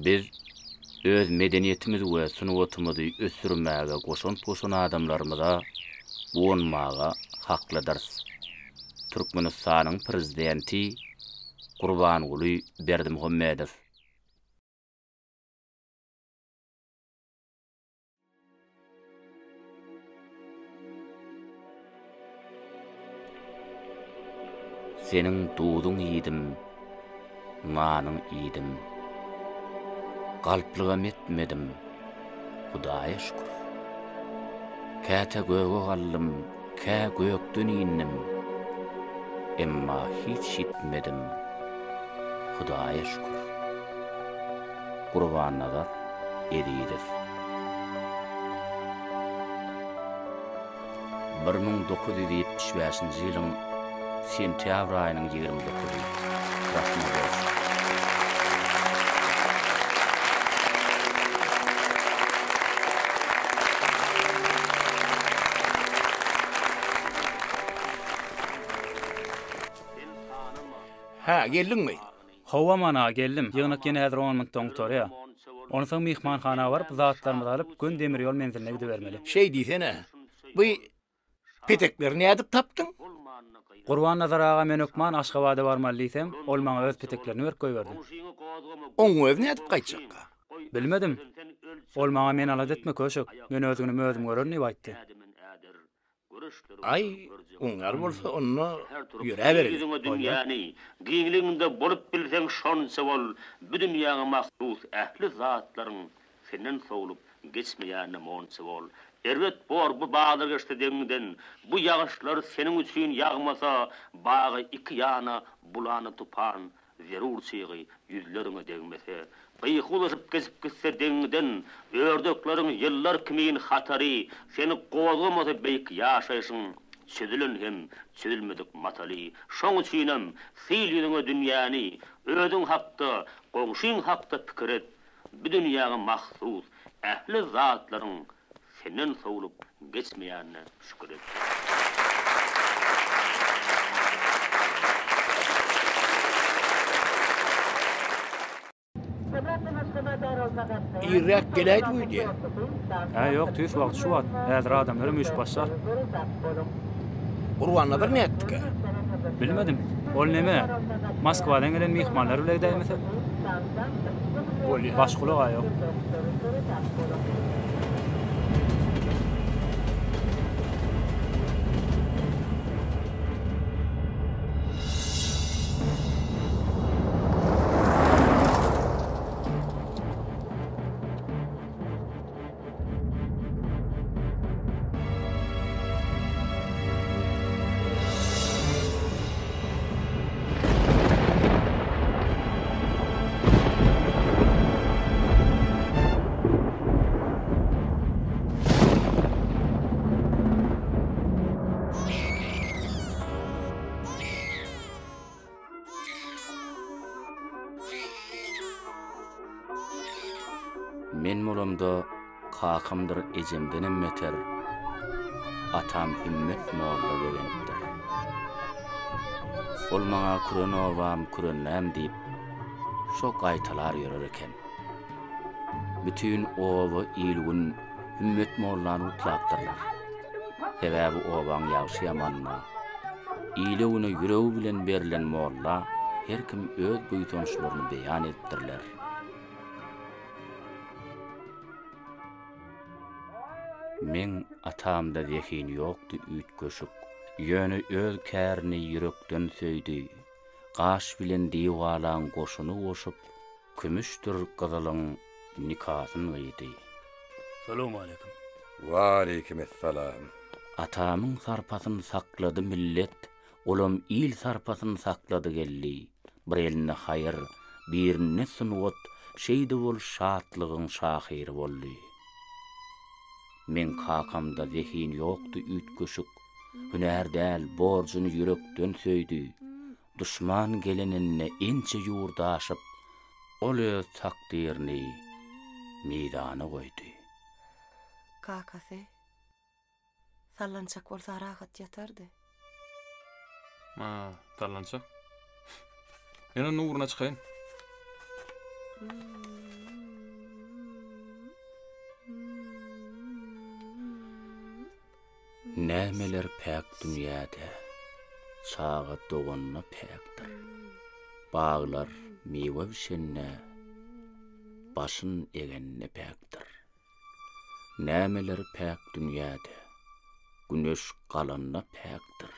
Biz öz medeniyetimiz we sunwatymyzy ösürmäge goşan adamlarymyza gonmaga haklydyrs. Türkmenistanyň prezidenti Gurbanguly Berdimuhammedow. Senin duýduň iýdim, manyň iýdim. Galplygam etmedim, Hudaýa şükür. Käte göge gallym, kä gökden innim. Emma hiç şitmedim, Hudaýa şükür. Gurban Nazar Ediýew. 1975-nji ýylyň sentyabr aýynyň 29-y. Krasnoyarsk. Ha, geldin mi? Hawa mana geldim. Ýygnak ýene häzir 10 minut toňtor ýa. Onu soň mihmanhana baryp zatlarymyzy alyp gün demir ýol menziline gidibermeli. Şey diýsene. Bu petekleri nädip tapdyň? Gurban Nazar aga men ökman Aşgabatda barmaly diýsem, ol maňa öz peteklerini berip goýberdi. Oň öz nädip gaýtjakka? Bilmedim. Ol maňa men alad etme köşük. Men özüňi özüm görürni aýtdy. Ay, oňar bolsa onu ýöreberin. Dünýäni giňliginde bolup bilseň şonça bol, bu dünýäňe mahsus ähli zatlaryň senden sowlup geçmeýäne monça bol. Erwet bor bu bağlar geçti deňden, bu ýagyşlar seniň üçin ýagmasa, bagy iki ýana bulany tupan, zerur çygy ýüzleriňe degmese, gyýhulyp kesip gitse deňden, ördökleriň ýyllar kimin hatary, seni gowgamasa beýik ýaşaýsyň. Çözülen hem çözülmedik matali. Şoň üçinem fiiliniňe dünýäni, özüň hakda, goňşyň hakda pikir et. Bu dünýäge mahsus ähli zatlaryň senden sowlup geçmeýänine şükür et. Irrak geläýdi diýdi. Ha ýok, tüýs wagt şu wagt. Häzir adamlarym üç başlar. Gurban Nazar näetdik? Bilmedim. Ol neme? Moskwadan gelen mihmanlar bilen dämese? Bolýar. Başgulaga ýok. Men molamda kakymdyr ejemden emmeter. Atam himmet molla belenipdir. Ol maňa kuren obam kurenläm diýip şo gaýtalar ýörer eken. Bütün oba ilgün himmet mollany utlapdyrlar. Sebäbi obaň ýagşy ýamanma. Ilewine ýüregi bilen berilen molla her kim öz buýtançlaryny beýan etdirler. Men atamda zehin ýokdy üýt köşük. Ýöne öz kärini ýürekden söýdi. Gaş bilen diýwalan goşuny goşup, kümüşdür gyzylyň nikasyny gıydy. Salam aleykum. Wa aleykumussalam. Atamyň sarpasyny saklady millet, olam il sarpasyny saklady gelli. Bir eline hayır, birine sunwat, şeýde bol şatlygyň şahyry boldy. Men kakamda zehin ýokdy üýt köşük. Hünär däl borjuny ýürekden söýdi. Düşman gelenine ençe ýurdaşyp, ol öz takdirini meýdana goýdy. Kakasy sallançak bolsa rahat ýatardy. Ma, sallançak. Ýene nuruna çykaýyn. Nämeler päk dünýäde, çağa doganna päkdir. Bağlar miwe bişenne, başyn egenne päkdir. Nämeler päk dünýäde, güneş galanna päkdir.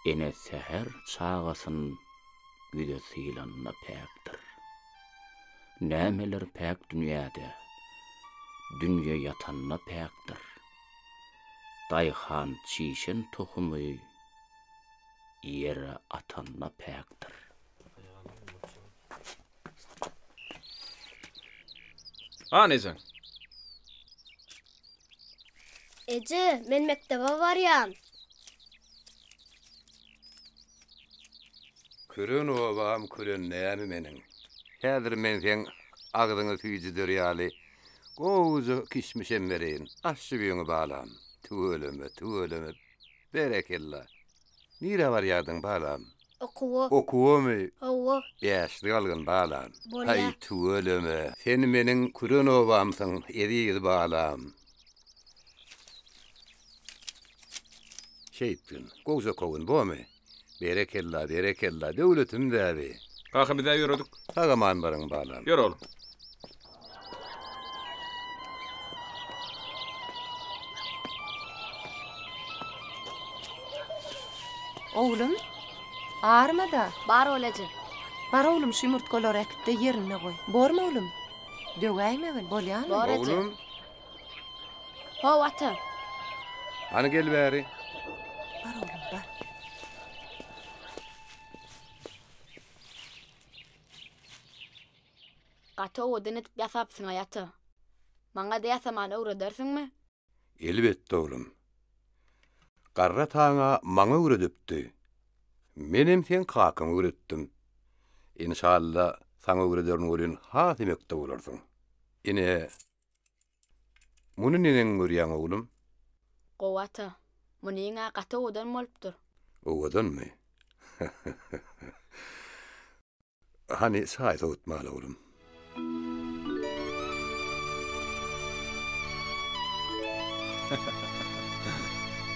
Ene seher çağasyn güde sylanna päkdir. Nämeler päk dünýäde, dünýe yatanna päkdir. Dayhan çişen tohumy yere atanna päkdir. Anezen. Ece, men mektebe barýan. Kürün obam kürün näme meniň. Häzir men sen agdyňy tüýji dörýäli. Goýuzy kişmişem bereýin. Aşşy ýöňe balam. Tuğuleme. Berekella. Nire var ýadyň balam? Okuwa. Okuwamy? Hawa. Ýaşly algyn balam. Bolýar. Hay tuğuleme. Sen meniň kürün obamsyň, edi balam. Şeytün, goýza kowun bomy? Berekella, döwletim däbi. Gaky bize ýöredik. Tagaman baryň balam. Ýör oğlum. Oğlum, ağrıma da. Bar olaje. Bar oğlum şu yumurtgalar ekipde yerine koy. Borma oğlum. Döwäýmegin, bolýarmy? Bar ece. Oğlum, Hawa ata. hani gel bäri. Bar oğlum, bar. Gato odun etip ýasapsyň aýaty. Maňa da ýasamany öwredersiňmi? Elbetde oğlum. Garra taňa maňa öwredipdi. Menem sen kakyň öwretdim. İnşallah saňa öwrederin bolýan ha demekde bolarsyň. Ine muny nenen görýän oğlum? Gowata. Munyňa gato odun bolupdyr. Owadanmy? Hani saýt otmaly oğlum.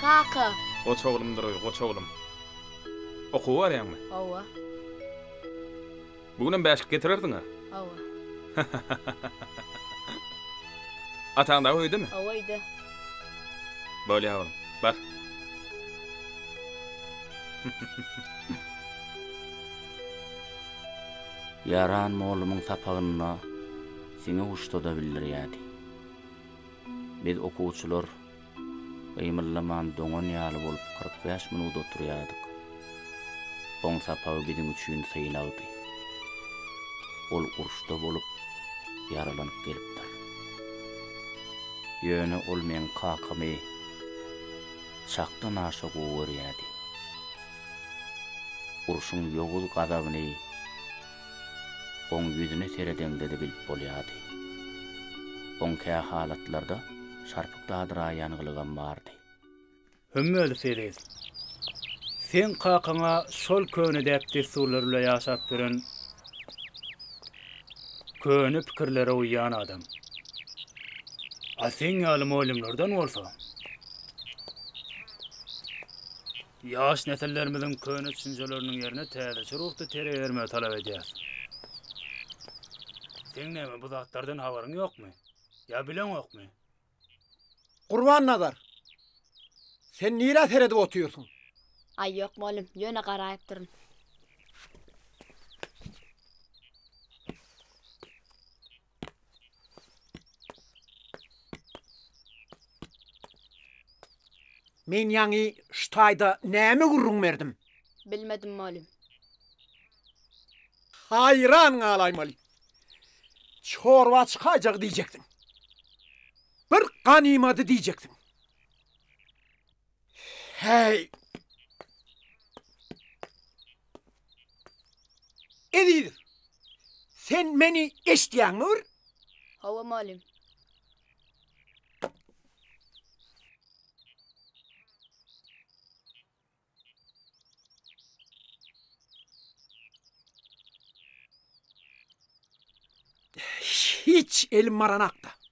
Kaka. Goç oğlumdur oy, goç oğlum. Okuw barýanmy? Hawa. Bugünem bäşik getirirdiň ha? Hawa. Ataň da öýdümi? Hawa ýdy. Bolýar oğlum. Bar. Yaran moğlumyň sapagyna siňe uşda da bildirýärdi. Biz okuwçylar Eýmillaman doňan ýaly bolup 45 minut oturýardyk. Oň sapagy biziň üçin syýlagdy. Ol urşda bolup yaralanyp gelipdir. Ýöne ol men kakamy çakdan aşa goýarýardy. Urşuň ýogul gazabyny oň ýüzüne seredende de bilip bolýardy. Oňka halatlarda şarpykdadyra ýanyglygan bardy. Hömmeli seýleýär. Sen kakaňa şol köne däpde surlar bilen ýaşap bilen köne pikirlere uýan adam. A sen ýaly moýlumlardan bolsa, ýaş nesillerimiziň köne düşünjeleriniň ýerine täze ruhty tere berme talap edýär. Sen näme bu zatlardan habaryň ýokmy? Ya bilen ýokmy? Kurban nazar. Sen nire seredip otuyorsun? Ay ýok molum, ýöne garaýyp durun. Men ýaňy ştaýda näme gurrun berdim? Bilmedim molum. Hayran galaymaly. Çorba çıkacak diyecektin. Bir ganimadı diyecektin. Hey! Edidir. Sen meni eşdiýäňmi? Hawa molum. Hiç elim maranakta.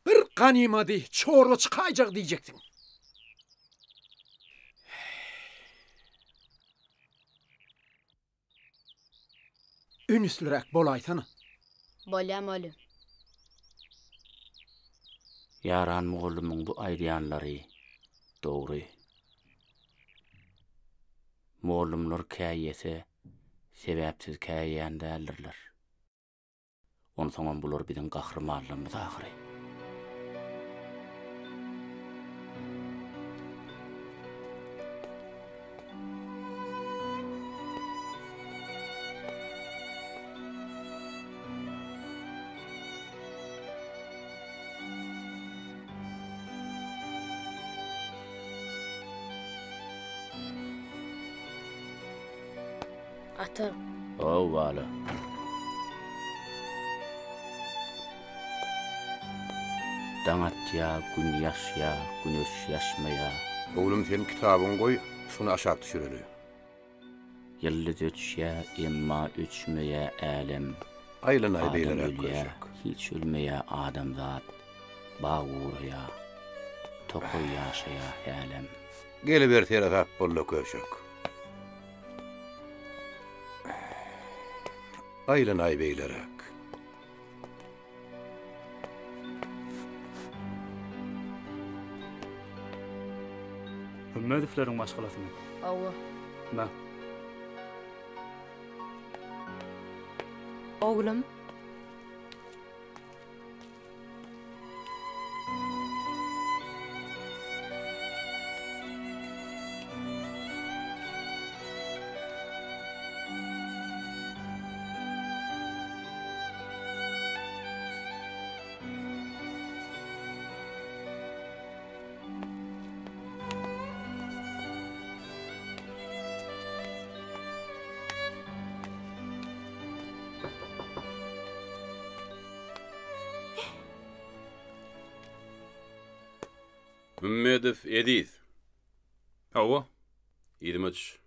Bir Ganimadi çorlu çıkayacak diyecektin. Ünüslürek bolaytana. Bolyam ölüm. Yaran muğullumun bu aýdýanlary dogry. Muğullumlar käýýese sebäpsiz käýýän däldirler. Onu soňam bular biziň gahrmanlygymyz ahyry. Ata, O wala. Daňatya, gün ýaşya, güneş ýaşmaýa. Oğlum sen kitabyň goý, şunu aşağı düşüreli. Yıldız ötüşe, emma ötüşmeye alem. Aylanay Adam beýler ölýär, aklaşak. hiç ölmeye adamzat. Bağ uğraya, tokuy yaşaya alem. Geliber terap bolla köşek. Aylanay beýlerek. Hümmedifleriň başgalasyny. owa. Ba, Oğlum, Ümmedif Ediz. Owa. 23.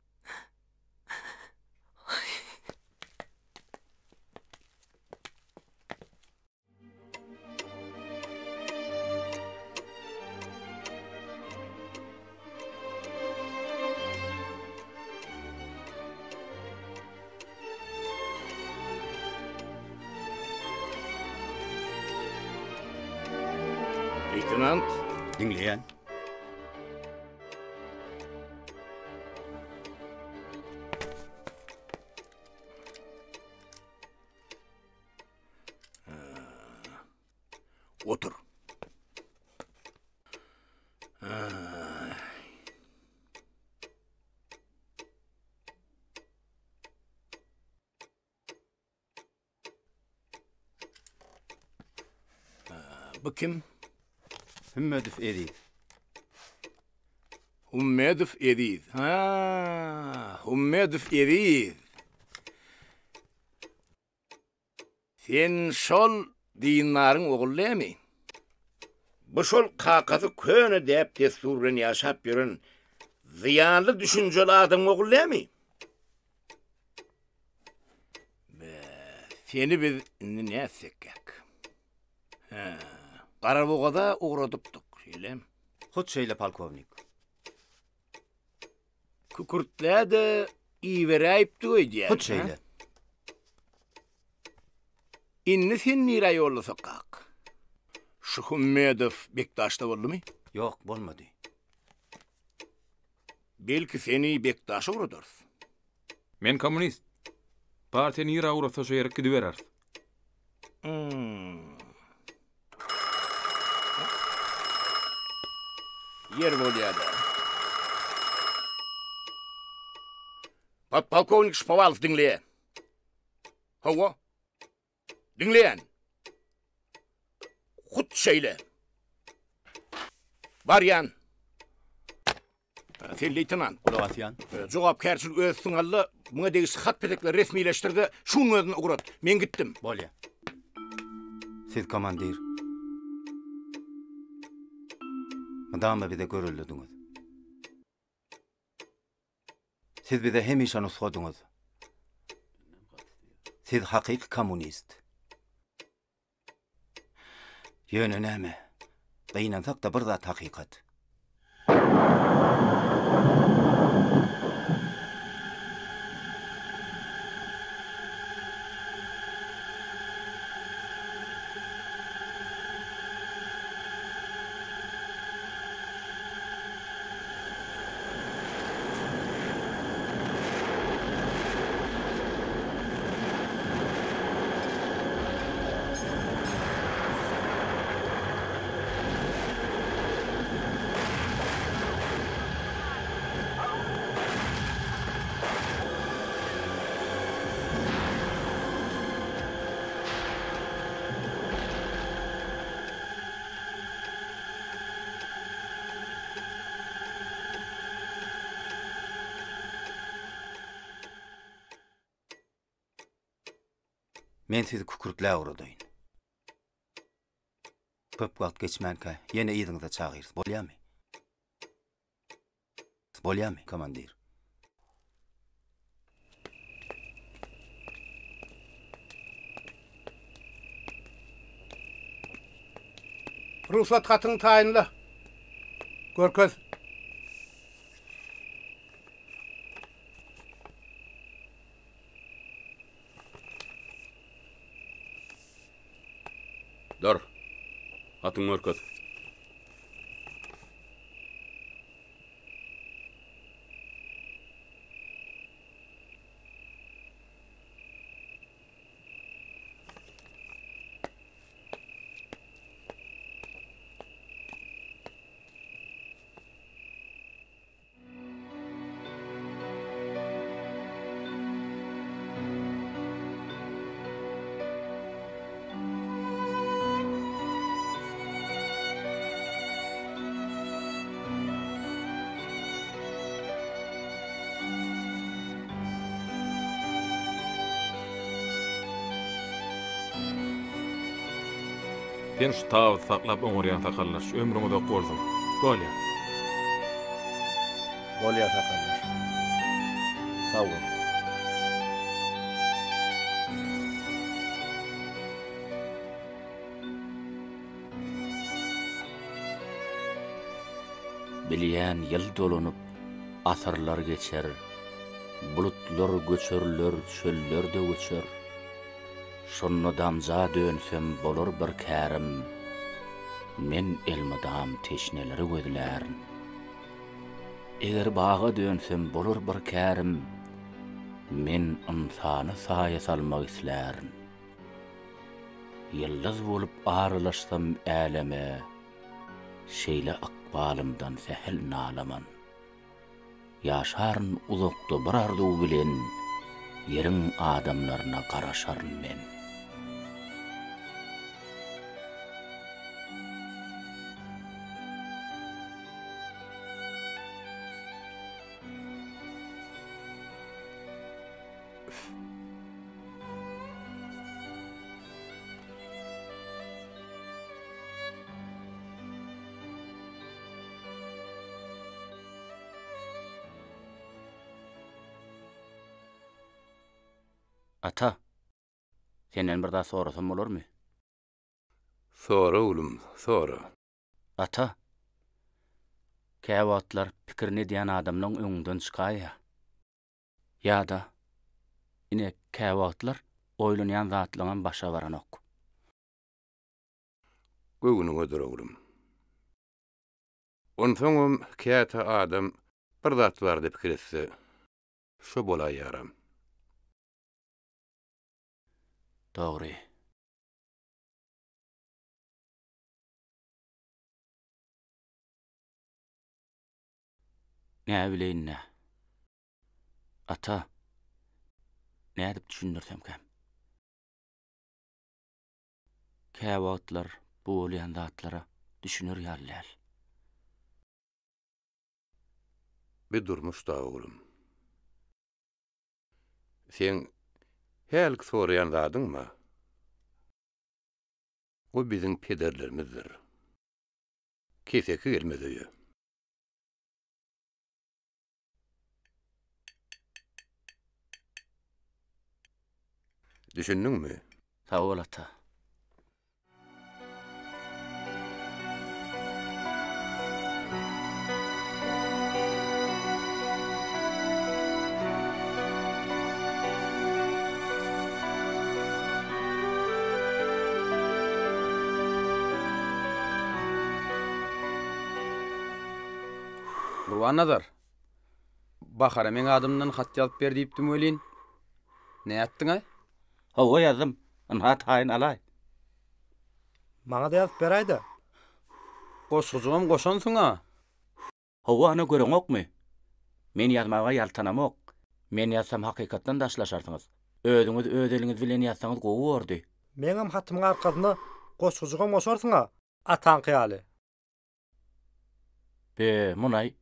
Leytenant, Dinleyen. otur. Bu kim? Hümmedif Ediz. Hummedov Ediz. Hummedov Ediz. Sen şol dinaryň oğullymy? Bu şol kakasy köne dep desturyn ýaşap ýören ziyanly düşünjeli adam oğullymy? Seni biz näsekek? Garabogada uğradypdyk, şeýlem. Hut şeýle polkovnik. Kukurtläde iweräýipdi öýdýär. Hut şeýle. Inni sen nira ýollasak? Şu Hummedov Bektaşda boldumy? Yok, bolmady. Belki seni Bektaşa uğradars. Men kommunist. Partiýany ýyra urasa şeýerek gidiberer. Yer bolýardy. Podpolkovnik Şpovalov dinleýär. Hawa? Dinleýän. Hut şeýle. Baryan. Sen leytenant. Ulagatyan. Jogapkärçilik öz suňally muňa degis hat pedekler resmileşdirdi. Şuň özüni ugrad. Men gitdim. Bolýa. Siz komandir. Madama bize görüldüňiz. Siz bize hemişe nusgadyňyz. Siz hakyky kommunist. Ýöne näme? Daýnansak da bir zat hakykat. Men sizi kükürtlä uradyň. Köp wagt geçmänkä ýene ýygyňyza çagyryz. Bolýarmy? Bolýarmy, komandir? Ruhsat hatyň taýynla. Görköz. Dar. Atyň Görköz. Ben şu tawy saklap öňürýän takallar ömrüňe dok bolsun. Bolýar. Bolýar takallar. Sag ol. Bilýän ýyl dolanyp asarlar geçer. Bulutlar göçerler, çöller de göçer. Şonno damza dönsem bolur bir kärim. Men elmadam teşneleri gözlärin. Eger bağa dönsem bolur bir kärim. Men insany saýa salmak islärin. Yıldız bolup ağrılaşsam äleme. Şeýle akbalymdan sehel nalaman. Yaşaryn uzakda bir ardu bilen. Yerin adamlarına garaşaryn men. Ata, senden bir daha sorasam bolurmy? Sora ulum, sora. Ata, käwatlar pikirini diýen adamlaryň öňünden çykaýa. Ýa-da ine käwatlar oýlanýan zatlaryň başa baranok. Göwüňe dur ulum. Onsoňam käte adam bir zat bar dep kiretse, şo bolaýaram. Dogry. Ne bileýin. Ata, nädip düşündirsem käm? Käwatlar bu bolýan zatlara düşünür ýalylar. Bir durmuş da ulum. Sen helk sorayan zadyňmy? O biziň pederlerimizdir. Keseki gelmedi. Düşündüňmi? Sag ol ata. Gurban nazar. Bahara men adamdan hat yazıp ber diýipdim welin. Ne etdiň ay? Hawa yazdım. Anhat haýyn alay. Maňa da ýazyp beraýdy. Goşguzum goşansyň ha. Hawa ana göreňokmy? Men ýazmaga ýaltanamok. Men ýazsam hakykatdan daşlaşarsyňyz. Özüňiz öz eliňiz bilen ýazsaňyz gowy bordy. Meňem hatymyň arkasyna goşguzugam goşarsyň ha. Atan qiyaly. Be, munay,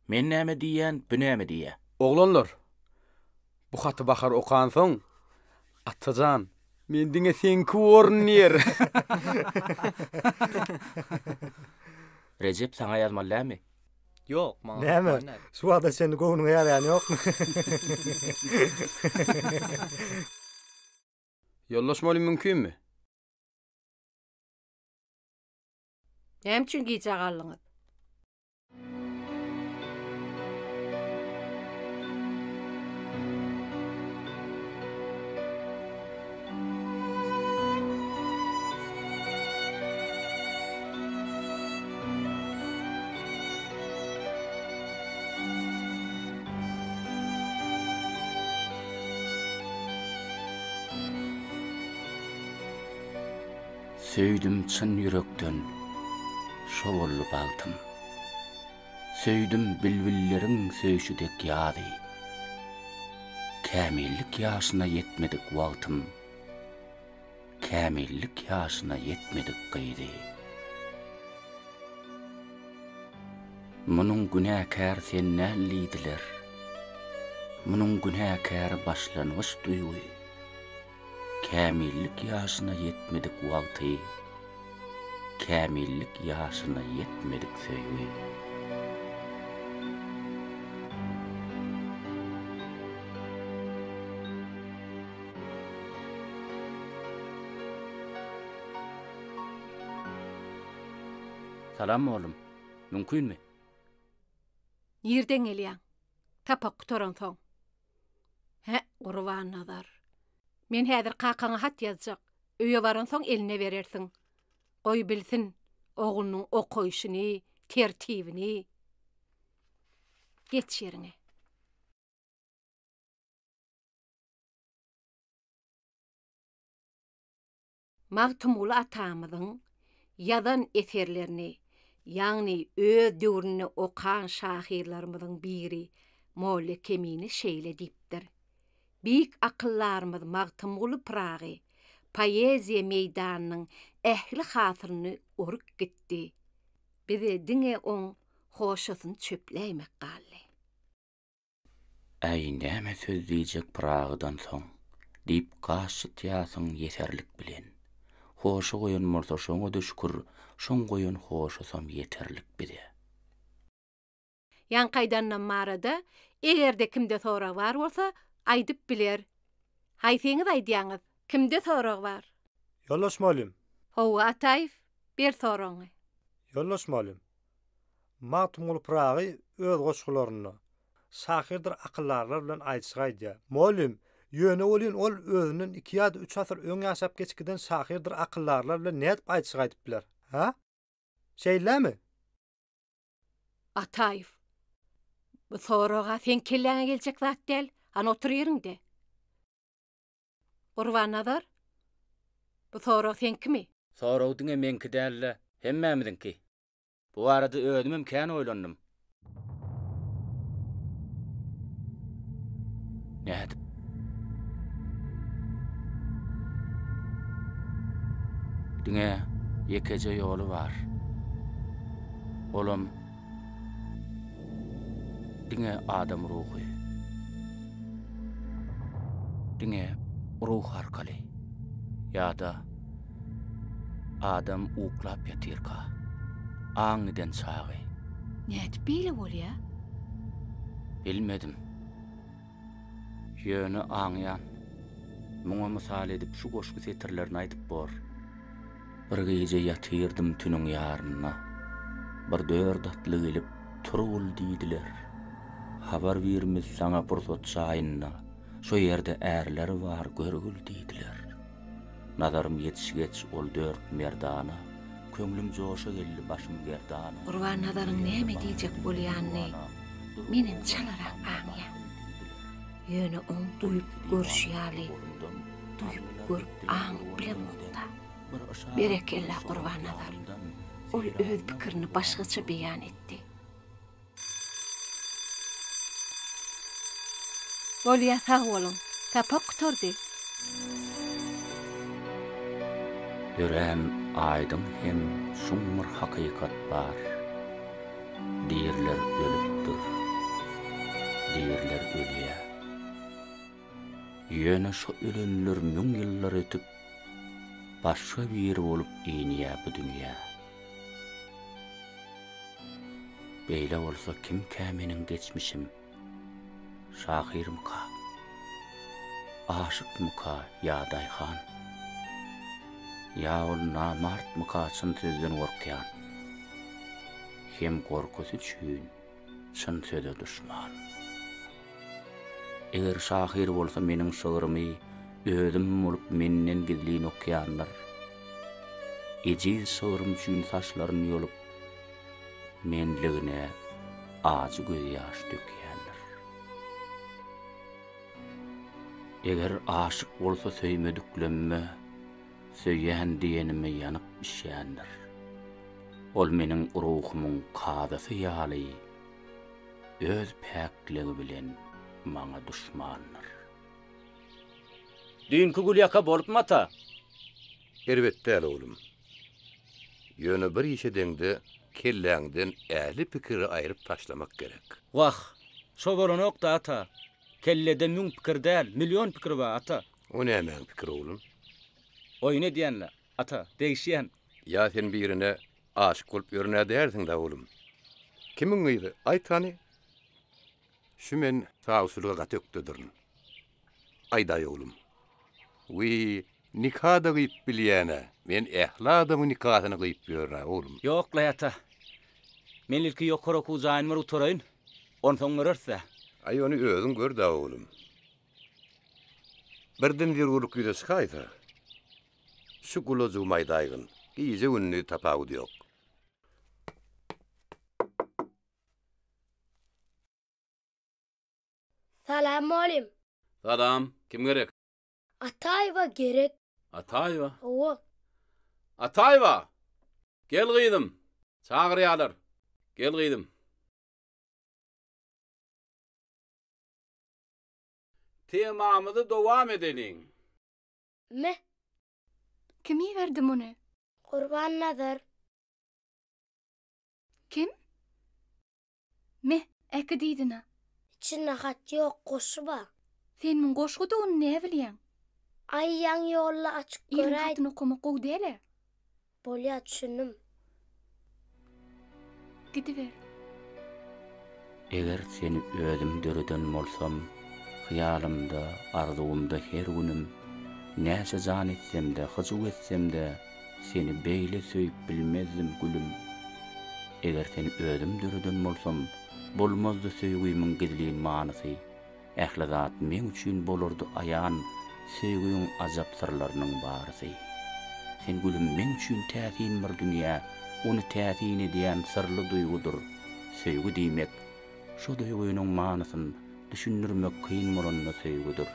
men näme diýen, bu näme diýe? Oglanlar. Bu haty bahar okan soň Atajan, men diňe senki ornýer. Recep saňa ýazmalymy? Ýok, maňa. Näme? Şu wagtda seni gowunyň ýaraýany ýokmy? Yollaşmaly mümkinmi? Näme üçin giýjagalyňyz? Söýdüm çyn ýürekden, şowully bagtym. Söýdüm bilbilleriň söýüşidek ýady. Kämillik ýaşyna ýetmedik wagtym. Kämillik ýaşyna ýetmedik gyýdy. Munyň günäkär sen nälidiler? Munyň günäkär başlangyç duýgy. Kämillik ýaşyna ýetmedik wagty. Kämillik ýaşyna ýetmedik söýgi. Salam oğlum. Mümkinmi? Ýerden gelýän. Tapak gutaran soň. He, Gurban nazar. Men häzir kakaňa hat ýazjak. Öýe baran soň eline berersiň. Oý bilsin oğlunyň okaýşyny, tertibini. Geç ýerine. Magtymul atamyzyň ýazan eserlerini, ýagny öz döwrüne okan şahirlarimyzyň biri Molla Kemini şeýle diýipdir. Büyük akıllarımız Magtymul Pragy, poeziya meýdanynyň ähli hatyryny orup gitdi. Bize diňe oň hoşasyn çöpleýmek galdy. Äy näme söz diýjek Pragydan soň, diýip gaşytýasyň ýeterlik bilen. Hoşa goýun morsa şoňa da şükür, şoň goýun hoşasam ýeterlik bide. Ýankaýdandan marada, egerde kimde sorak bar bolsa, aýdyp biler. Haýsyňyz aýdýaňyz, kimde sorak bar? Yollaşmalym. Hawa Ataýew, ber soraňy. Yollaşmalym. Magtymul Pragy öz goşgularyny şahirdir akyllarlar bilen aýtşaýdy. Mollym, ýöne bolýan ol özüniň 2 ýa-da 3 asr öň ýaşap geçikden şahirdir akyllarlar bilen nädip aýtşaýdyp biler? Ha? Şeýlemi? Ataýew. Bu soraga sen kelläňe geljek zat däl, ana otur ýerinde. Gurban nazar. Bu sorag senkimi? Soragdyňa menki däl, hemmämizinki. Bu arada özümem kän oýlandym. Nädip? Diňe ýekeje ýoly bar. Olam diňe adam ruhy. Diňe ruh arkaly. Ýa-da adam uklap ýatyrka. Aňydan çagy. Nädip beýle bolýar? Bilmedim. Ýöne aňyan. Muňa mysal edip şu goşgy setirlerini aýdyp bor. Bir gece ýatyrdım tüniň ýaryna. Bir dör datly gelip turul diýdiler. Habar bermiz saňa pursat çaýynda. Şo ýerde ärler bar görgül diýdiler. Nazarym ýetişgeç ol dört merdana. Köňlüm joşa geldi başym gerdana. Gurban nazaryň näme diýjek bolýanny? menem çalarak ağya. Yöne on duyup görüşýäli, duyup görüp ağ bilen mutda. Berekella Gurbannazar. Ol öz pikirini başgaça beýan etdi. Bolýa sag bolun, tapak tordy. Ýörem aýdyň hem şuňmur hakykat bar. Diýerler ölüpdir. Diýerler ölýär. Ýöne şu ölenler müň ýyllar ötüp başga bir bolup iňýär bu dünýä. Beýle bolsa kim kämeniň geçmişim? Şahyr-mı-ka? Aşyk-mı-ka ýa daýhan? Ya ol namart-mı-ka çyn sözden gorkýan? Hem gorkusy üçin çyn söze düşman. Eger şahyr bolsa meniň şygyrymy özüm bolup menden gizlin okýanlar. Ejiz şygyrym üçin saçlaryny ýolup menligine acı göz ýaş dökýänler. Eger aşyk bolsa söýmediklenme, söýýän diýenime ýanyp işýänler. Ol meniň ruhumyň kadasy ýaly, öz päkligi bilen maňa düşmanlar. Dünkü Gulyaka bolupmy ata? Elbetde oğlum. Ýöne bir işe deňde kelläňden äli pikiri aýryp taşlamak gerek. Wah, şo bolanok da ata. Kellede müň pikir däl, milyon pikir bar ata. O näme pikir oğlum? Oýne diýenler ata, degişýän. Ya sen birine aşyk bolup ýörnä dersiň da oğlum. Kimiň ýyly? Aýtany. Şu men sağsulyga gatökdedirn. Aýda oğlum. Wi nikahda gyýyp bilýäne. Men ähladamy nikahyny gyýyp ýörnä oğlum. Ýok la ata. Men ilki ýokara kuzaýyn bar utaraýyn. Onsoň görürse. Ay onu özüň gör da oğlum. Birden bir uruk ýüze çykaýsa. Şu gulozu maýdaýgyn. İyice ünlü tapawdy ýok. Salam olim. Salam, kim gerek? Atayva gerek. Atayva. O. Atayva. Gel gyýdym. Çagyrýarlar. Gel gyýdym. Temamyzy dowam edeliň. Me? Kimi verdi muny? Gurbannazar. Kim? Me, äki diýdina. İçinde hat ýok, goşy bar. Sen min goşguda onu ne bilýän? Aýyan ýolla açyk göräýdi. İlin hatyny okumak gowy däle. Bolýar düşündim. Gidiver. Eger seni özüm döreden bolsam, hyýalymda, arzuwymda her günüm näçe jan etsem-de, hyjyk etsem-de seni beýle söýüp bilmezdim gülüm. Eger seni özüm döreden bolsam, bolmazdy söýgüýümiň gizlin manysy. Ähli zat men üçin bolardy aýan söýgüýüň ajap sırlarynyň barysy. Sen gülüm men üçin täsin bir dünýä, onu täsin edýän sırly duýgudur. Söýgü diýmek, şo duýgunyň manysyn düşündirmek kyn bolanna söýgüdür.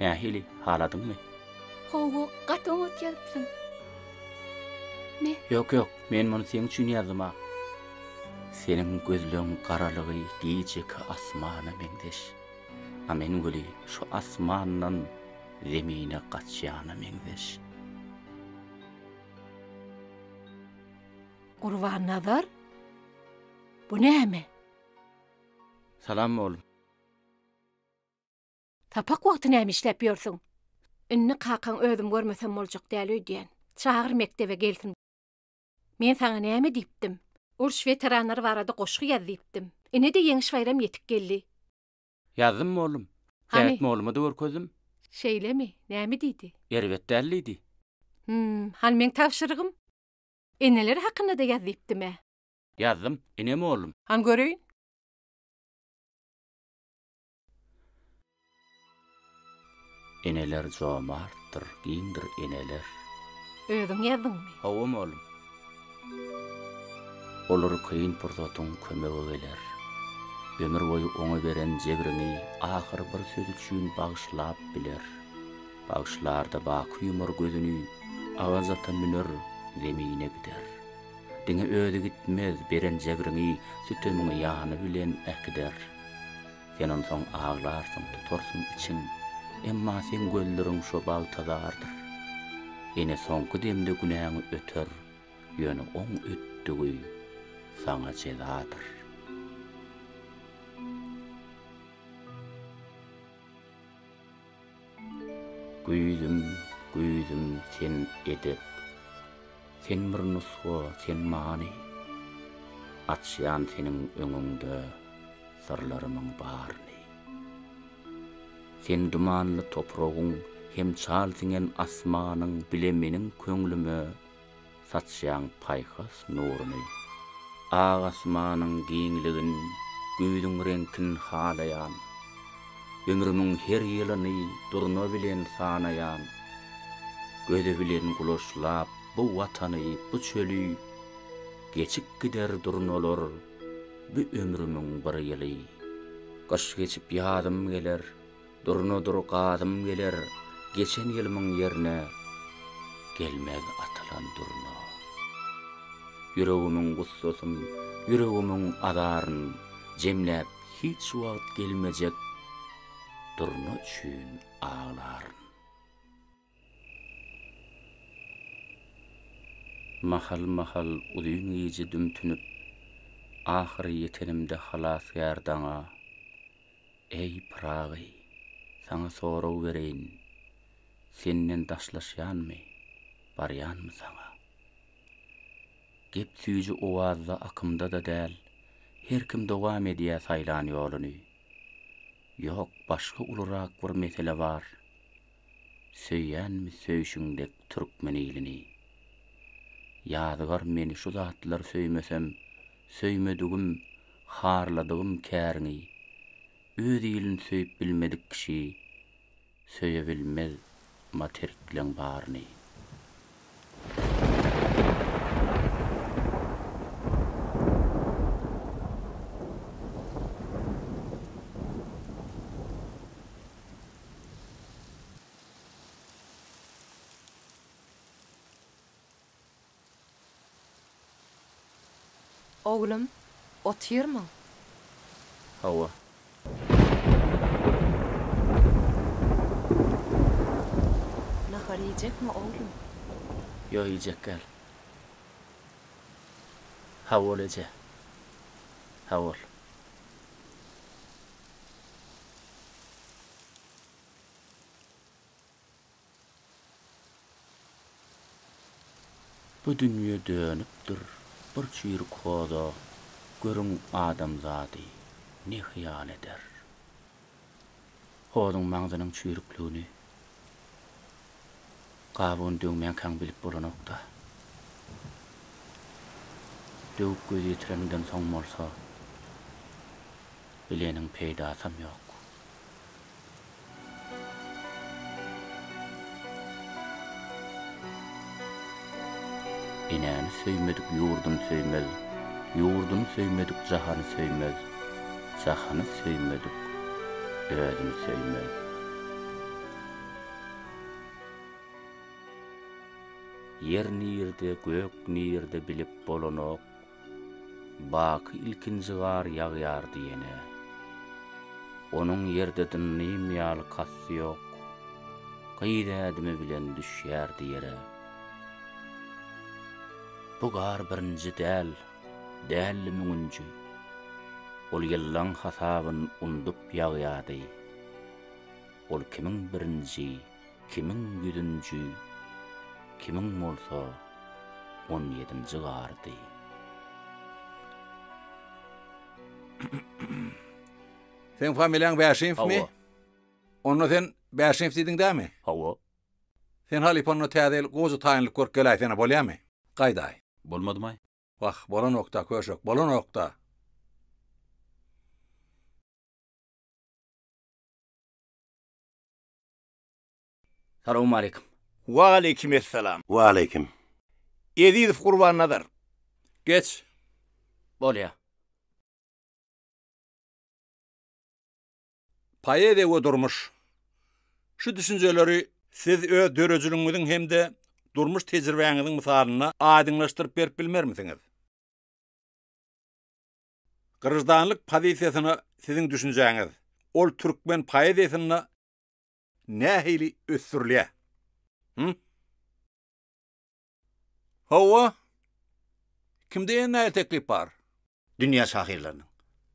Ähli haladyňmy? Howa gatyň ötýärsiň. Ne? Yok, men muny seň üçin ýazma. Senin gözlüğün karalığı giyecek asmana meňdeş. A men güli şu asmandan zemine gaçýana meňdeş. Gurbannazar? Bu näme? Salam oğlum. Tapak wagty näme işläp ýörsiň? Inni kakan özüm görmesem boljak däl öýdýän. Çagyr mektebe gelsin. Men sana näme diýipdim? Urş veteranlar barada goşgy ýazypdym. Ine de ýeňiş bayram ýetip geldi. Ýazdym oğlum. Säýetme oğlumy da görkezim. Şeýlemi? Näme diýdi? Elbet dälidi. Hal men tapşyrygym. Eneler hakyna da ýazypdym. Ýazdym. Enemi oğlum. Han göreýin. Eneler jomartdyr, giňdir eneler. Özüň ýazdyňmy? Howam oğlum. Olur kıyın pursatın kömegi geler. Ömür boyu oňa beren jegriňi ahyr bir söz üçin bagşlap biler. Bagşlarda baky ýumar gözüni awaz atan münür zemine gider. Diňe öýde gitmez beren jegriňi sütemüňi ýany bilen äkider. Sen on soň ağlarsyň, tutarsyň için, emma sen gözleriň şo bag tadardyr. Ene soňky demde günäňi öter, ýöne oň ötdügi saňa jezadyr. Güýdüm sen edip, sen bir nusga, sen mani, atşyan senin öňüňde sırlarymyň baryny. Sen dumanly topragyň hem çalsyňen asmanyň bilemeniň köňlüme saçýan paýhas nuruny. Ağ asmanyň giňligin, güýdüň reňkin halayan, ömrümün her ýylyny durna bilen sanayan, göze bilen gulaşlap bu watany, bu çölü, geçip gider durnalar, bu ömrümün bir ýyly. Gaş geçip ýadym geler, durna durgadym geler, geçen ýylymyň ýerine gelmez atylan durna. Yüreğimiň gussasyn, yüreğimiň adaryn jemläp hiç wagt gelmejek durna üçin ağlaryn. Mahal ulyň ýeje dümtünüp, ahyry yetenimde halas ýardaňa. Ey Pragy, saňa soraw bereýin. Senden daşlaşýanmy, barýanmy saňa? Gep süýji owazda akymda da däl, her kim dowam edýär saýlan ýoluny. Yok, başga ulurak bir mesele var. Söýýänmi söýüşüňdek türkmen ýyliny. Ýadygar meni şu zatlar söýmesem, söýmedigim, harladygym käriňi. Öz ýylyn söýüp bilmedik kişi, söýebilmez materikleň baryny. Oğlum, ot ýermi? Hawa. Nahar yiyecekmi oğlum? Yo yiyecek gel. Havol ece. Havol. Bu dünya dönüpdür. Bir çüýrük hoda, görüň adam zady ne hyýal eder. Hodyň maňzynyň çüýrüklüğini gabun döňmän kaň bilip bolanokda. Döwüp göz ýetirenden soň bolsa, bileniň peýdasam ýok. Inäni söýmedik ýurdum söýmez, ýurdum söýmedik jahany söýmez, jahany söýmedik özüni söýmez. Yer nirde, gök nirde bilip bolanok, baky ilkinji gar ýagýar diýene. Onuň ýerde dynnym ýaly kasy ýok, gyýdädimi bilen düşýär diýere. Bu gar birinji dällimi günji. Ol ýyllaň hasabyny undup ýagýady. Ol kimiň birinji, kimiň ýüzünji, kimiň bolsa 17-nji gardy. Sen familyaň Bäşinfmi? Onu sen Bäşinf diýdiň dämi? Hawa. Sen haliponno täzel gozu taýynlyk görüp geläýsene bolýarmy? Gaýdaý? Bolmadymy? Wah, bolanokda köşek, bolanokda. Salamu aleykum. Wa aleykum esselam. Wa aleykum. Edip Gurban nazar. Geç. Bolya. Paýede durmuş. Şu düşünjeleri siz öz dörejiligiňiziň hemde durmuş tejribeňiziň misalyna adyňlaşdyryp berip bilmermisiňiz? Gyrjdanlyk pozisiýasyna siziň düşünjeňiz ol türkmen poeziýasyna nähili ösürlýär? Hawa kimde näme teklip bar? Dünya şahirlerinin,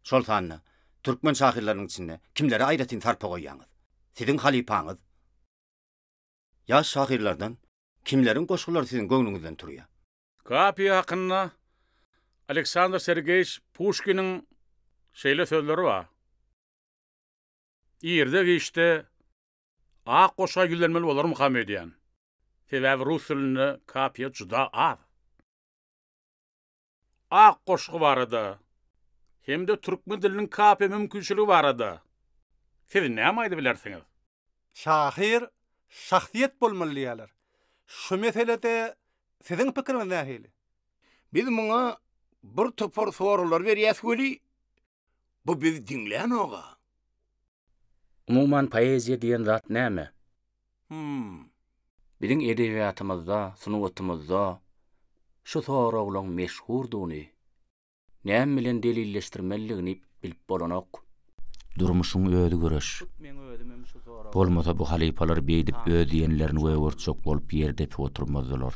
Sultanlı, Türkmen şahirlerinin içinde kimleri aýratyn tarpa goýýaňyz? Siziň halipaňyz. Ýaş şahirlerden kimlerin goşgulary siziň göňlüňizden turýar? Kapiýa hakynda Aleksandr Sergeyevich Pushkin'in şeýle sözleri var. Ýerde geçdi ak goşa gülenmeli bolar Muhammediýan. Sebäbi rus dilini kapiýa juda az. Ak goşgy barada. Hemde türkmen diliniň kapiýa mümkinçiligi barada. Siz näme aýdyp bilersiňiz? Şahir şahsiýet bolmalylar. Şu meselede siziň pikiriňiz nähili? Biz muňa bir topar soralar berýäs weli. Bu biz dinleýän oga. Umuman poeziýa diýen zat näme? Biziň edebiýatymyzda, sunawatymyzda şu soraglaň meşhurduny näme bilen delilleşdirmeligini bilip bolanok. Durmuşyň öýdi göreş. Bolmasa bu halipalar beýdip öýdi diýenlerini wewerçok bolup ýerde oturmazdylar.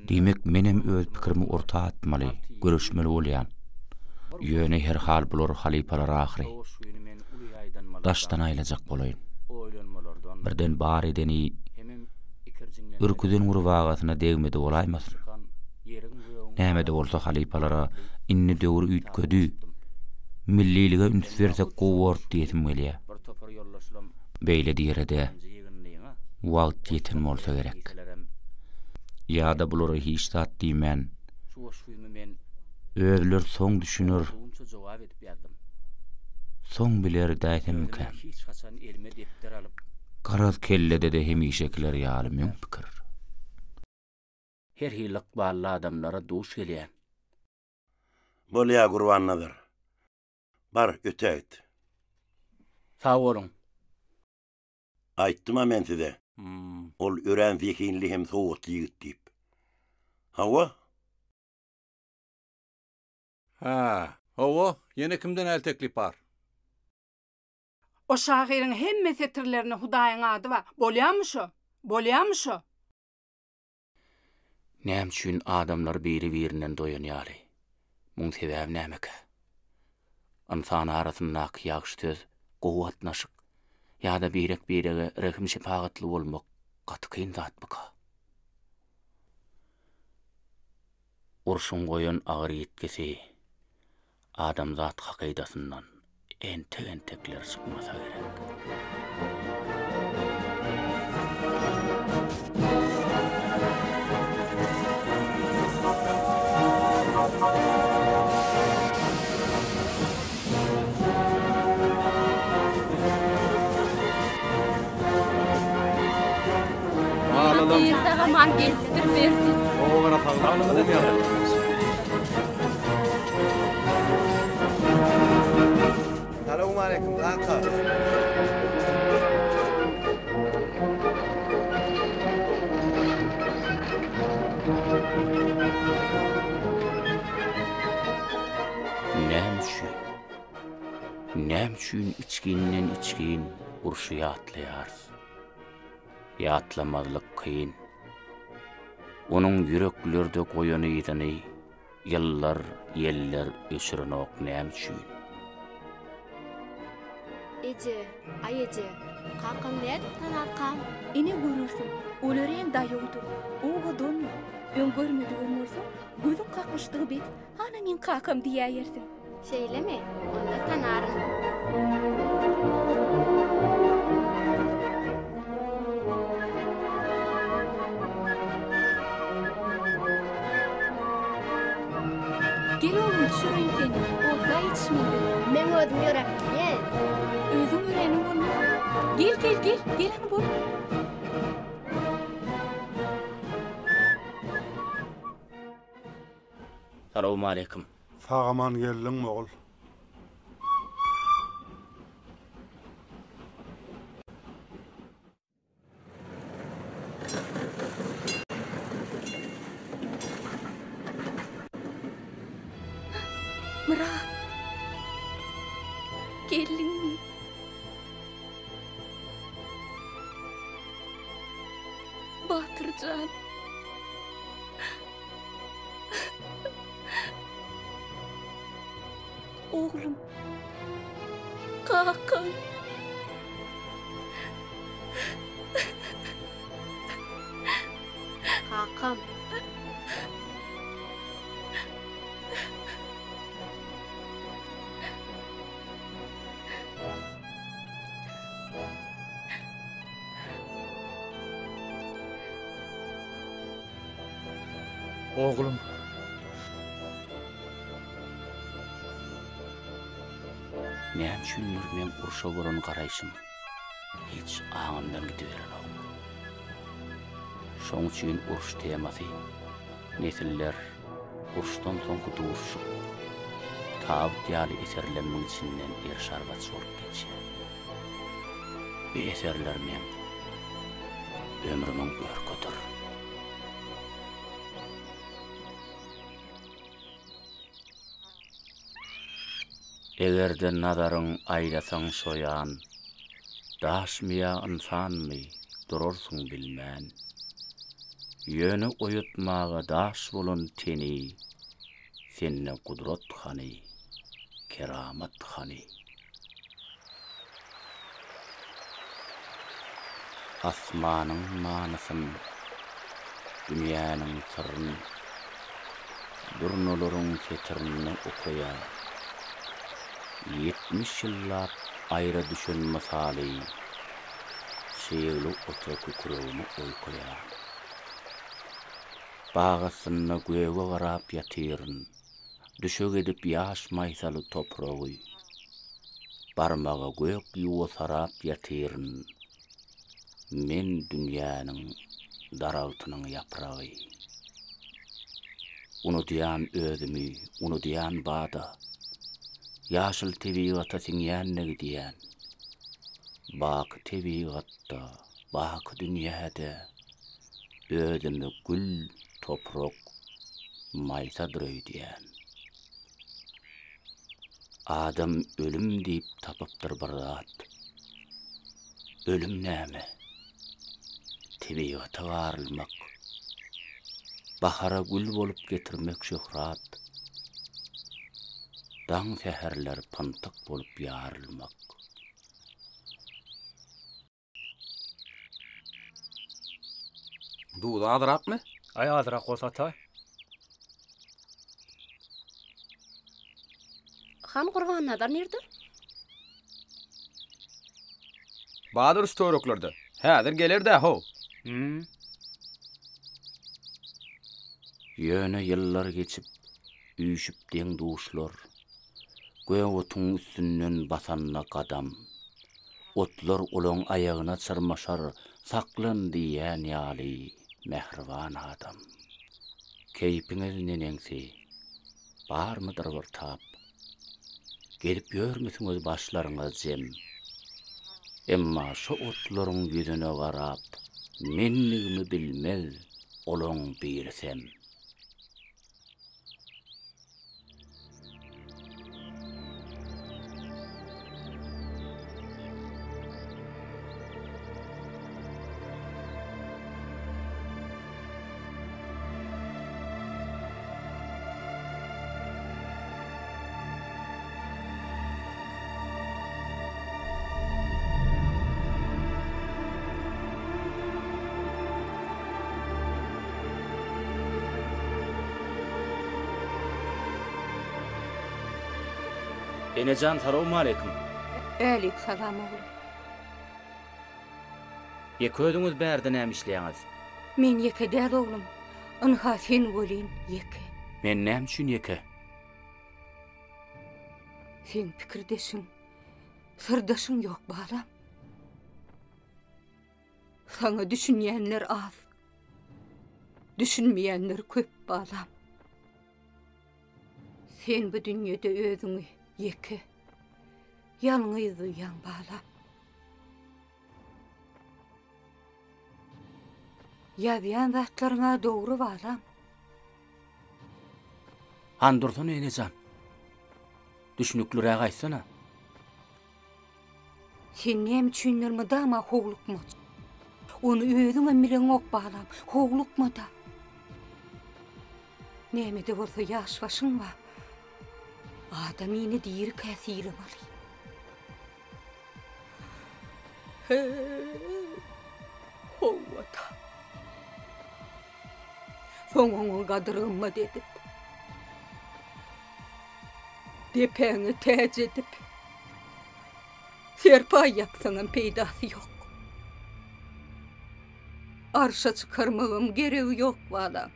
Diýmek menem öz pikirimi orta atmaly, görüşmeli bolýan. Ýöne her hal bular halipalar ahyry. Daşdan aýlajak bolaýyn. Birden bar edeni ürküden urwagatyna degmedi bolaýmasyn. Näme-de bolsa halipalara inni döwür üýtgedi. Millilige üns bersek gowart diýetim gelýär. Beýle diýerede wagt ýetin bolsa gerek. Ýa-da bulary hiç zat diýmän. Özler soň düşünür. Soň biler daýtymkä. Garaz kellede de hemişekiler ýaly mün pikir. Her hillik balla adamlara duş gelýän. Bolya gurbannadyr. Bar öteýt. Sağ bolun. Aýtdym men size. Ol ören zekinli hem soğut ýigit diýip. Hawa? Hawa, ýene kimden el teklip bar? O şahirin hemme setirlerini Hudaýyň ady wa bolýarmyşo? Bolýarmyşo? Näme üçin adamlar biri-birinden doýanýaly? Muň sebäbi nämeke? Insan arasyndaky ýagşy söz, gowatnaşyk ýa-da birek-birege rehim şepagatly bolmak gaty kyn zat byka. Urşun goýan agyr ýetkisi adam zat hakydasyndan entek-entekler çykmasa gerek. Aman geldir berdi. O gara fallanma demýär. Assalamu alaykum kaka. Näme üçin içkinden içkin urşy atlaýar. Ýatlamazlyk kyn. Onuň yüreklerde goýan ýygyny ýyllar, ýeller ösürenok näme üçin? Ece, ay Ece, kakam näde tanarkam? Ene görürsin, olaren daýawdyr. Oňa dönme. Ön görmedigen bolsa, gözüň kakmışdygy bet, ana men kakam diýersin. Şeýlemi? Onda tanarym. Gel oğlum düşüreyim seni. Olda yetişmedi. Men ödüm ýörek. Gel. Özüm yüreğini bolma. Gel. Gel hanı bol. Assalamu alaykum. Fagaman geldin oğul. Murat. Geldin mi? Batırcan. Oğlum. Kakan. Kakam. Oğlum. Men şundur men urşa boran garaýşym. Hiç ağımdan gidiveren ok. Şoň üçin urş temasy. Nesiller urşdan soňky duruşyk. Taab diýaly eserleriniň içinden şarbat sorup geçýär. Bu eserler men ömrümiň örködür. Egerde nazaryň aýlasaň şoýan, daşmya insanmy durursyň bilmän. Ýöne oýutmaga daş bolan teni, senne kudret hany, keramat hany. Asmanyň manysyn, dünýäniň sirryn, durnularyň setirini okaýar. 70 yıllap aýra düşen masaly, şeýle oto kukuryny oýkoýar. Bagysyna göwe garap ýatyryn, düşek edip ýaş maýsaly topragy. Barmaga gök ýuwa sarap ýatyryn, men dünýäniň daraltynyň ýapragy. Unudiýan özümi, unudiýan bada, yaşıl tebiğata siňýänne gidiýän. Bak tebiğatta, bak dünýäde, özümi gül, toprak, maýsa dürüýdýän. Adam ölüm diýip tapypdyr bir zat. Ölüm näme? Tebiğata garylmak. Bahara gül bolup getirmek şöhrat. Daň seherler pantyk bolup ýarylmak. Duda adyrakmy? Ay adyrak bolsa ta. Han Gurban nadar nerdir? Badur storoklarda. Häzir geler-de ho. Ýöne ýyllar geçip üýşüp deň duşlar. Göwotun üstünden basanna kadam. Otlar olaň aýagyna çyrmaşar, saklan diýen ýaly mehriban adam. Keypiňiz neneňsi? Barmydyr bir tap? Gelip görmesiňiz başlaryňyz jem. Emma şu otlaryň ýüzüne garap, menligimi bilmez, olaň birsem. Enecan, assalamu alaykum. Älik salam oğlum. Ýeke özüňiz bärde näme işleýäňiz? Men ýeke däl oğlum. Ynha sen bolýan ýeke. Men näme üçin ýeke? Sen pikirdeşiň, sırdaşyň ýok balam. Sana düşünýänler az. Düşünmeýänler köp balam. Sen bu dünyada özüňi ýeke ýalňyz duýan balam. Ýazýan zatlaryňa dogry balam. Handursun enejan. Düşnüklüräk aýtsana. Sen näme düşünýärmi dama hoglukmy? Onu özüňe bilen ok balam, hoglukmy da. Näme de bolsa ýaş başyň var. Adamyny diýir käsiri bar. Howata. Soňuňy gadyrymma dedip. Depeňi täze edip. Serpa ýapsaňam peýdasy ýok. Arşa çykarmagym geregi ýok balam.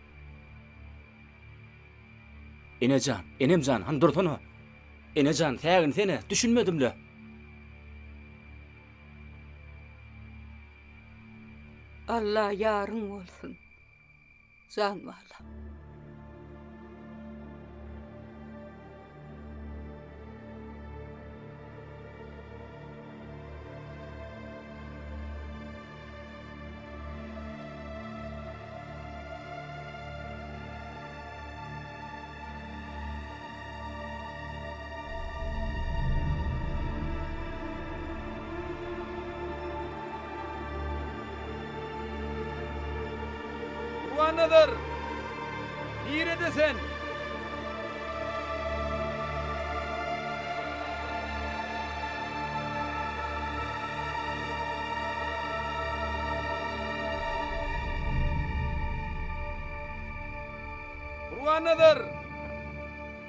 Enejan, enemjan, handurtunu. Enejan, tägin seni düşünmedimle. Allah ýaryň bolsun. Jan balam. Nazar. Nerede Ruanadır.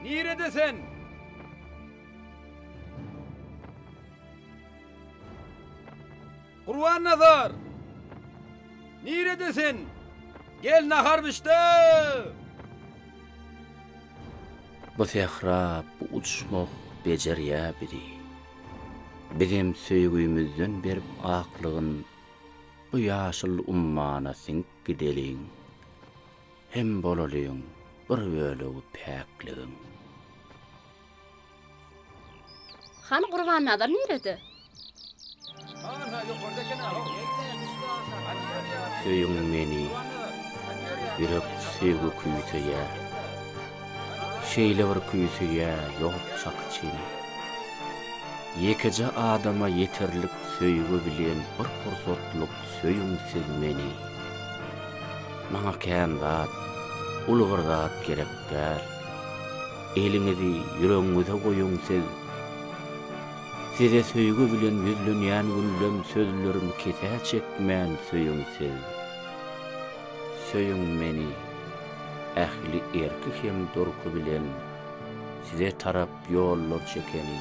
Neredesin? Ruanazar. Neredesin? Gel nahar bişte. Bu sehra, bu uçmak beceriya biri. Bizim söýgüýümizden berip aklygyn bu ýaşyl ummana sink gideliň. Hem bolalyň bir bölegi päkligiň. Han Gurbanazar nerede? Söýüň meni ýürek söýgü küýtüýär. Şeýle bir küýtüýär, ýok çakçyny. Yekeje adama yeterlik söýgü bilen bir pursatlyk söýüňsiz meni. Maňa kän zat, ulgar zat gerek däl. Eliňizi ýüregiňize goýuňsiz. Size söýgü bilen ýüzlenýän güllem sözlerimi kese çekmän söýüňsiz. Söýüň meni, ähli erkek hem dorku bilen size tarap ýollar çekeni.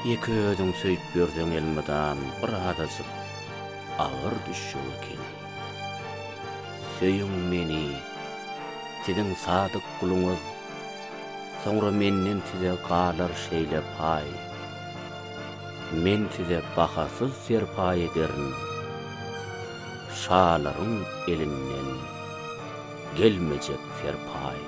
Ýeke özüň söýüp berdiň elmadan bir adajyk agyr düşýär ekeni. Söýüň meni, siziň sadyk kuluňyz, soňra menden size galar şeýle pay. Men size bahasyz serpay ederim. Şalaryň elinden gelmejek serpay.